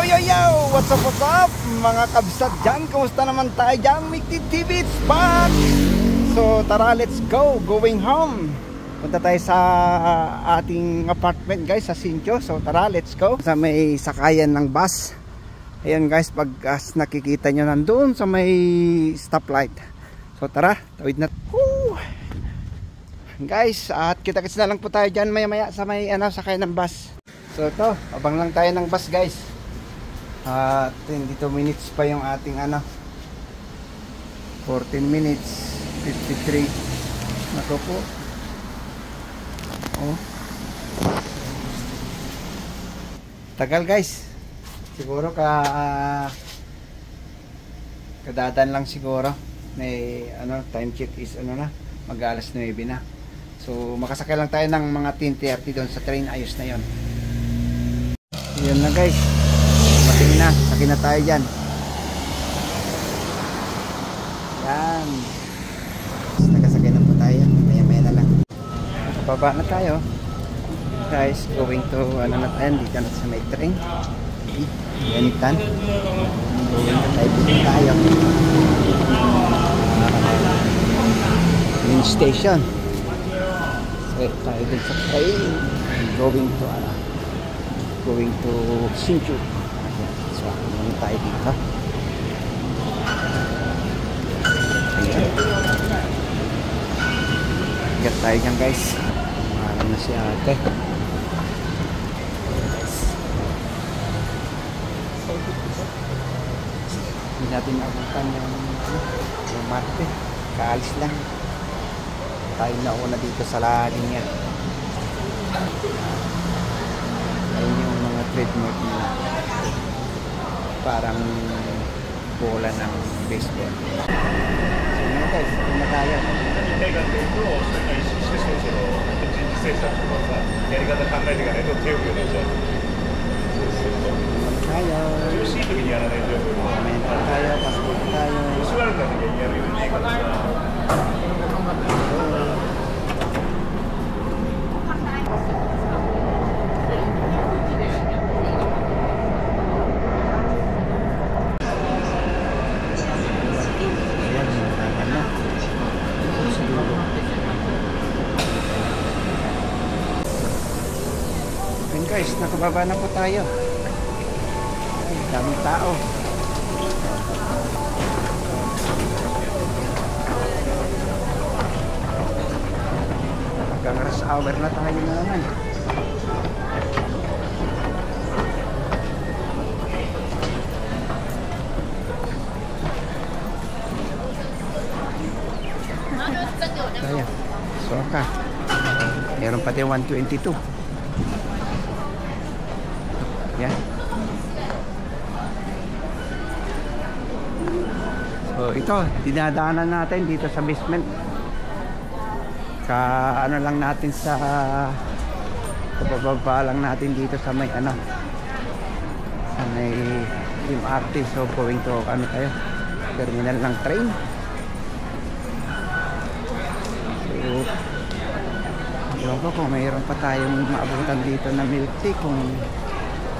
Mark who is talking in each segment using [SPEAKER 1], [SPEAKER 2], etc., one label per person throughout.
[SPEAKER 1] Yo! What's up? Mga kabsat dyan, kumusta naman tayo dyan? Mikti TV, it's back! So tara, let's go! Going home! Punta tayo sa ating apartment guys, sa Sincho. So tara, let's go! Sa may sakayan ng bus. Ayan guys, pag nakikita nyo nandun sa may stoplight. So tara, tawid na. Woo! Guys, at kita-kits na lang po tayo dyan maya-maya sa may sakayan ng bus. So ito, abang lang tayo ng bus guys. 22 minutes pa yung ating 14 minutes 53. Nako po. Oh. Tagal guys. Siguro kadadan lang siguro. May time check is na, mag-alas 9 na. So makasakay lang tayo ng mga 10:30 doon sa train, ayos na 'yon. Yan na guys. Mating na, sakay na tayo dyan. Yan. Nakasakay na po tayo. Maya na lang. Nakababa na tayo. Guys, going to na tayo. Dito na sa may train. Ganitan. Going na tayo. Dito tayo. Main station. So, tayo din sa train. Going to Sincho. So, muna tayo dito. Ayan. Get tayo dyan guys. Maram na si ate. Hindi natin naabutan yung mate. Kaalis lang. Tayo na una dito sa linya. Ayun yung mga trademark na parang bola ng baseball. So yun guys, ito na tayo. Mental tayo, passport tayo. Guys, nakababa na po tayo. Ay, daming tao. Hanggang rush hour na tayo na naman. Kaya, soka. Meron pa din 122. Yan. So ito, dinadaanan natin dito sa basement. Lang natin sa kabababa lang natin dito sa may sa may MRT. So going to tayo, terminal ng train. So ewan ko kung mayroon pa tayong maabutan dito na milk tea, kung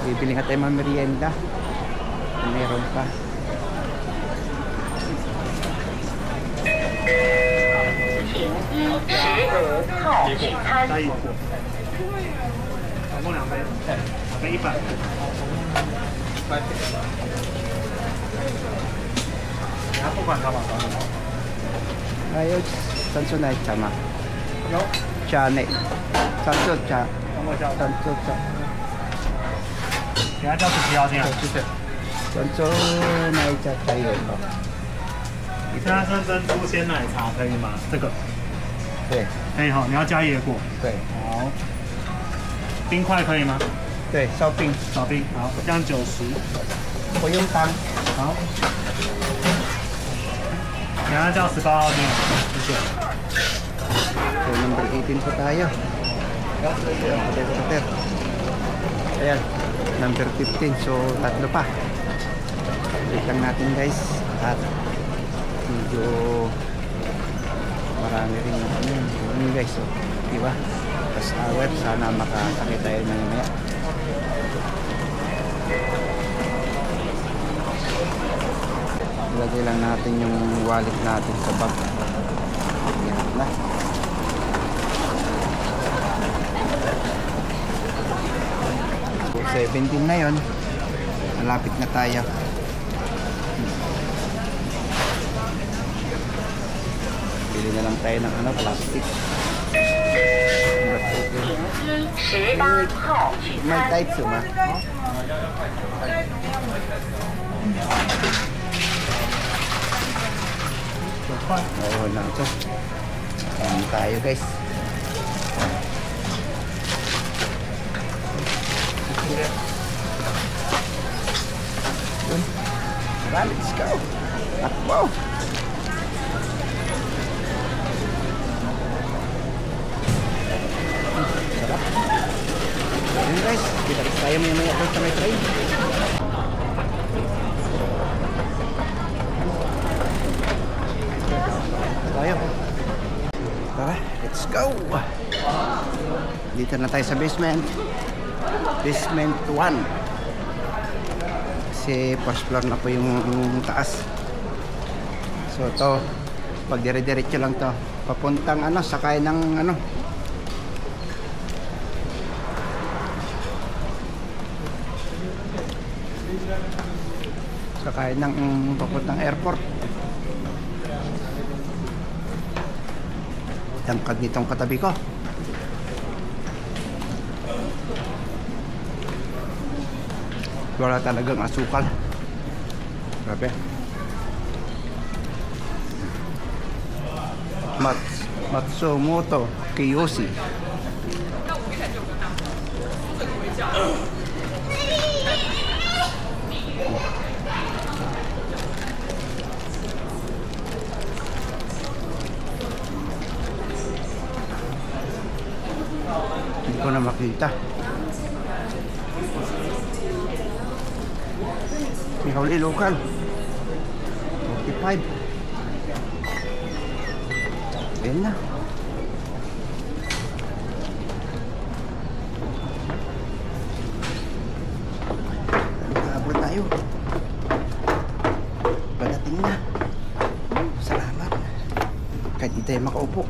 [SPEAKER 1] bibili nga tayo mga merienda. Meron pa. Ayo, sanso na chama. Cha ne. Sanso cha. Sanso cha.
[SPEAKER 2] 给他叫不要这样，
[SPEAKER 1] 就是珍珠奶茶可以吗？
[SPEAKER 2] 现在是珍珠鲜奶茶可以吗？这个
[SPEAKER 1] 对，
[SPEAKER 2] 可以哈，你要加椰果。
[SPEAKER 1] 对，
[SPEAKER 2] 好。冰块可以吗？
[SPEAKER 1] 对，烧冰，
[SPEAKER 2] 少冰。好，这样90。
[SPEAKER 1] 不用汤。
[SPEAKER 2] 好。给他叫18号店，谢谢。
[SPEAKER 1] So, number 18 po tayo. Ayan, number 15. So, tatlo pa. Wait lang natin guys. At medyo marami rin yung guys. So, diba? Pas hour. Sana makasakit tayo ng maya. Lalagay lang natin yung wallet natin sa bag. Yan na. So, 17 na yon. Malapit na tayo. Bili na lang tayo ng ano, plastic. May tight suma. Oo lang ito. Ayan tayo guys. Let's go. Takbo. Sarap. Ayan guys, kita tayo maya doon sa may train. Tayo. Tara, let's go. Dito na tayo sa basement. Basement 1. Kasi first floor na po yung taas. So to, pag dire-diretso lang to, papuntang ano, sakay ng ano, sakay ng papuntang airport. Tangkad nitong katabi ko. Wala talagang asukal. Grabe. Matsumoto Kiyoshi. Hindi ko na makita. May huli local 45. Ayan na. Nakaabot tayo. Padating na. Salamat. Kahit di tayo makaupo.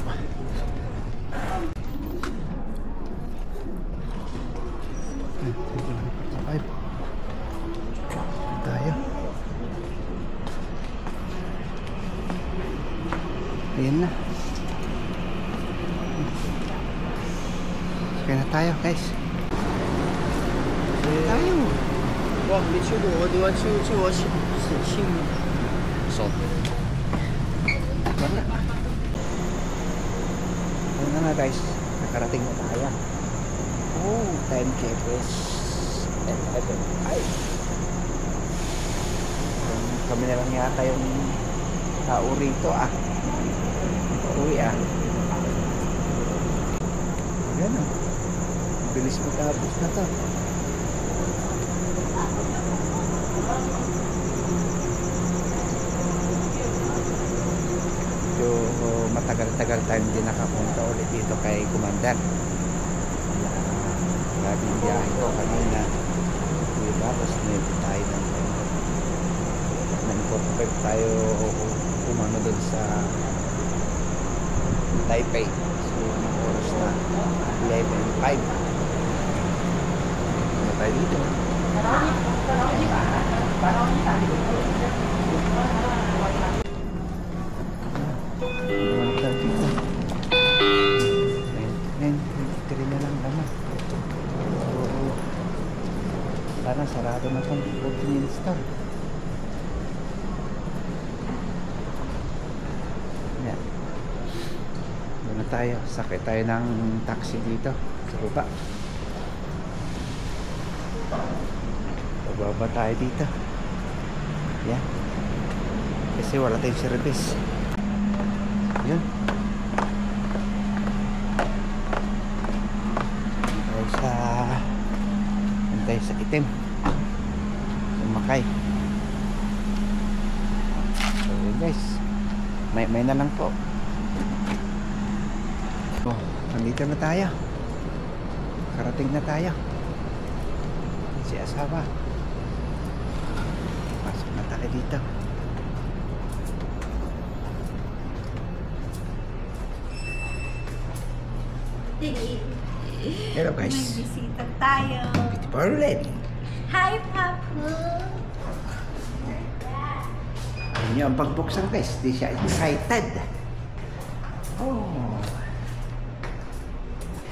[SPEAKER 1] Ayan na. Kaya na tayo guys. Kaya tayo.
[SPEAKER 3] 哇，没去过，我都要去我姓手。
[SPEAKER 1] Wala. Ayan na guys. Nakarating na tayo. Oh, time check is 11:05. Kami na lang yata yung tao rito uwi Ayan o. Bilis matapos na to. So, matagal-tagal tayo hindi nakapunta ulit dito kay Commander. Grabe yung biyahe ko kanina. Diba? Tapos nito tayo ng 9:45 tayo umano dun sa Taipei. So, yung oras na 11:05. Ano tayo dito? Ano tayo dito? 9:23 na lang naman. So, sana sarado na itong 40 minutes to. Yan. Doon na tayo. Sakay tayo ng taxi dito sa baba. Bababa tayo dito. Yan. Kasi wala tayong service. Yun. Tayo sa itim. Sumakay. So yun guys. May na lang po. Oh, nandito na tayo. Karating na tayo. Si asawa. Pasok na tayo dito. Hello
[SPEAKER 4] May
[SPEAKER 1] guys.
[SPEAKER 4] bisita tayo.
[SPEAKER 1] Beautiful lady.
[SPEAKER 4] Hi, Papu!
[SPEAKER 1] Ayun niyo ang pagbuksan guys. Di siya excited. Oh.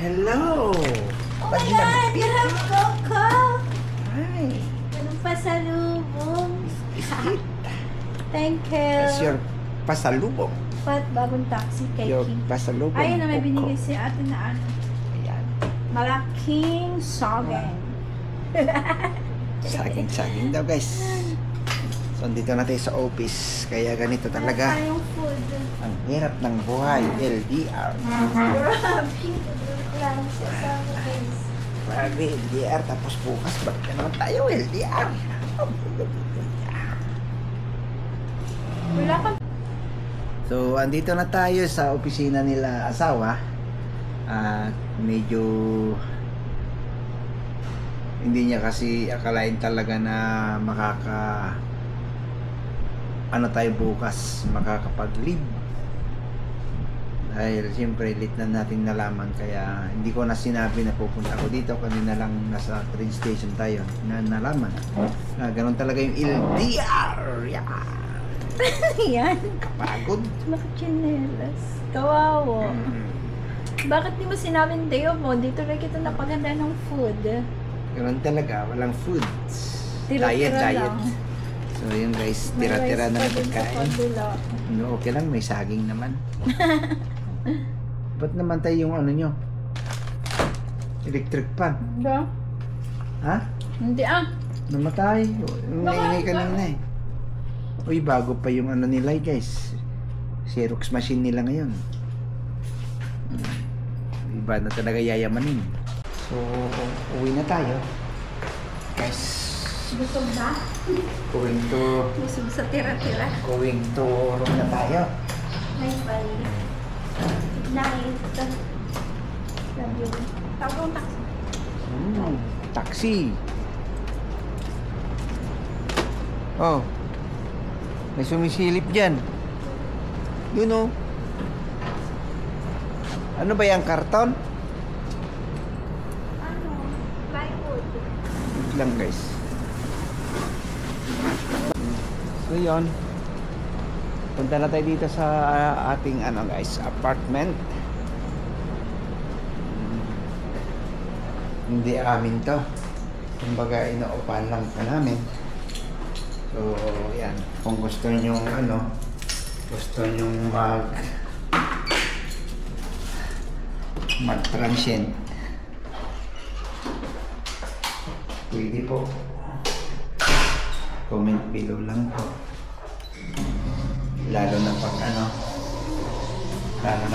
[SPEAKER 1] Hello.
[SPEAKER 4] Oh my God! You have Coco!
[SPEAKER 1] Hi.
[SPEAKER 4] Anong pasalubong?
[SPEAKER 1] Is it?
[SPEAKER 4] Thank you.
[SPEAKER 1] That's your pasalubong.
[SPEAKER 4] Pat, bagong taxi kay
[SPEAKER 1] Your
[SPEAKER 4] King.
[SPEAKER 1] pasalubong.
[SPEAKER 4] Ayun na may
[SPEAKER 1] Coco.
[SPEAKER 4] binigay si ate na ano.
[SPEAKER 1] Ayan.
[SPEAKER 4] Malaking saging.
[SPEAKER 1] Saging-saging daw guys. So, dito na tayo sa office. Kaya ganito
[SPEAKER 4] Wala
[SPEAKER 1] talaga.
[SPEAKER 4] tayong food.
[SPEAKER 1] Ang hirap ng buhay. LDR.
[SPEAKER 4] Grabe. Lang siya sa guys.
[SPEAKER 1] Grabe, LDR. Tapos bukas, balik na naman tayo, LDR.
[SPEAKER 4] Wala kang
[SPEAKER 1] So, andito na tayo sa opisina nila asawa. Medyo hindi niya kasi akalain talaga na tayo bukas makakapag-leave. Dahil siyempre late na natin nalaman, kaya hindi ko na sinabi na pupunta ako dito. Kanina lang nasa train station tayo na nalaman. Ganun talaga yung LDR. Yeah.
[SPEAKER 4] yan.
[SPEAKER 1] Kapagod.
[SPEAKER 4] Nakachinelas. Kawawa. Bakit di mo sinabing day off mo? Dito rin kita napaganda ng food.
[SPEAKER 1] Ganun talaga, walang foods.
[SPEAKER 4] Tira-tira
[SPEAKER 1] Diet.
[SPEAKER 4] lang.
[SPEAKER 1] So yun guys,
[SPEAKER 4] May
[SPEAKER 1] tira-tira
[SPEAKER 4] rice
[SPEAKER 1] na
[SPEAKER 4] pa din sa
[SPEAKER 1] pagkain.
[SPEAKER 4] kabila.
[SPEAKER 1] No, okay lang, may saging naman. Ba't naman tayo yung ano nyo? Electric fan.
[SPEAKER 4] Ba?
[SPEAKER 1] Ha?
[SPEAKER 4] Hindi
[SPEAKER 1] Namatay. Naingay kanina eh. Uy, bago pa yung ano nila guys. Xerox machine nila ngayon. Iba na talaga yayamanin. So, uwi na tayo. Guys,
[SPEAKER 4] Busog na?
[SPEAKER 1] going to
[SPEAKER 4] Busog sa tira-tira.
[SPEAKER 1] room na tayo.
[SPEAKER 4] Nice, buddy. Good night. Love you. Tawag kong taxi.
[SPEAKER 1] Taxi. Oh. May sumisilip dyan. Yun oh. Ano ba yung karton?
[SPEAKER 4] Ano? Plywood.
[SPEAKER 1] Wait lang guys. So yun. Punta na tayo dito sa ating ano guys, apartment. Hindi amin to. Kumbaga inaupahan lang pa namin. So yan. Kung gusto nyo gusto nyo mag-transient, pwede po. Comment below lang po. Lalo na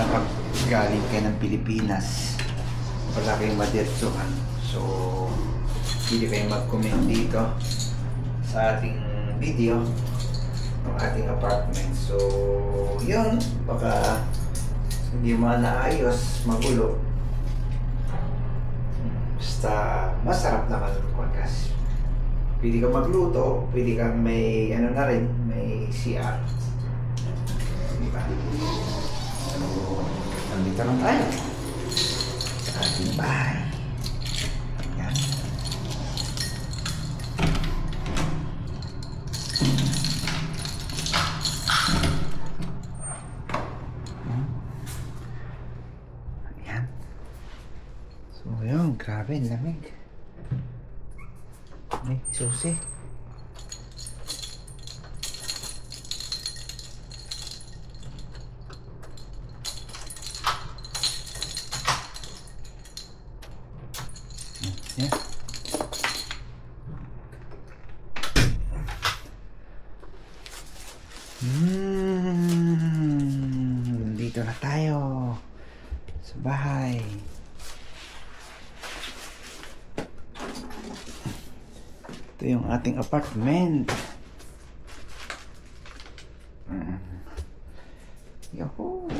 [SPEAKER 1] pag galing kayo ng Pilipinas, wala kayong madirtsuhan. So pwede kayong mag-comment dito sa ating video ng ating apartment. So yun, baka hindi man naayos, magulo, basta masarap naman kasi pwede kang magluto, pwede kang may ano na rin, may CR, diba? So nandito lang tayo sa ating bahay. Ayan. Ayan. So yun, grabe, ang lamig. May susi. Ayan. Dito na tayo sa bahay. Ito yung ating apartment. Yahoo!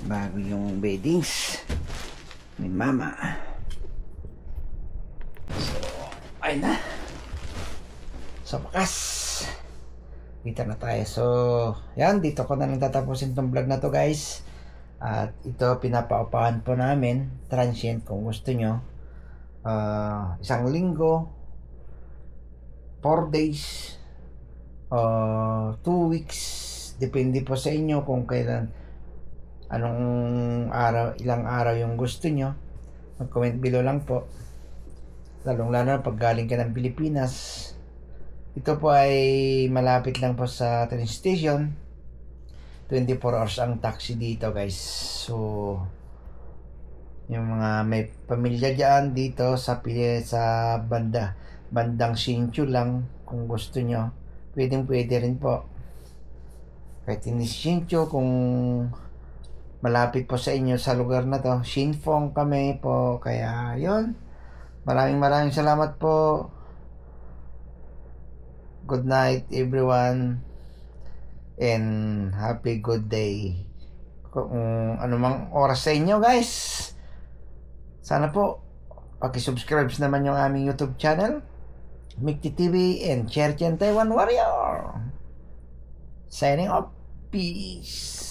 [SPEAKER 1] Bago yung beddings ni mama. So, ay na. Sa wakas, Kita na tayo. So, yan. Dito ko na lang tatapusin tong vlog na to, guys. At ito, pinapaupahan po namin. Transient kung gusto nyo. 1 linggo. 4 days. 2 weeks. Depende po sa inyo kung kailan, anong araw, ilang araw yung gusto nyo. Mag-comment below lang po. Lalong-lalo pag galing ka ng Pilipinas. Ito po ay malapit lang po sa train station. 24 hours ang taxi dito, guys. So, yung mga may pamilya dyan dito sa bandang Hsinchu lang, kung gusto nyo, pwede rin po. Kahit hindi Hsinchu, kung malapit po sa inyo sa lugar na to, Shinfong kami po. Kaya, yun. Maraming salamat po. Good night everyone and happy good day kung anumang oras sa inyo, guys. Sana po paki-subscribe naman yung aming YouTube channel, Mikti TV and Cherchen Taiwan Warrior. Signing off. Peace.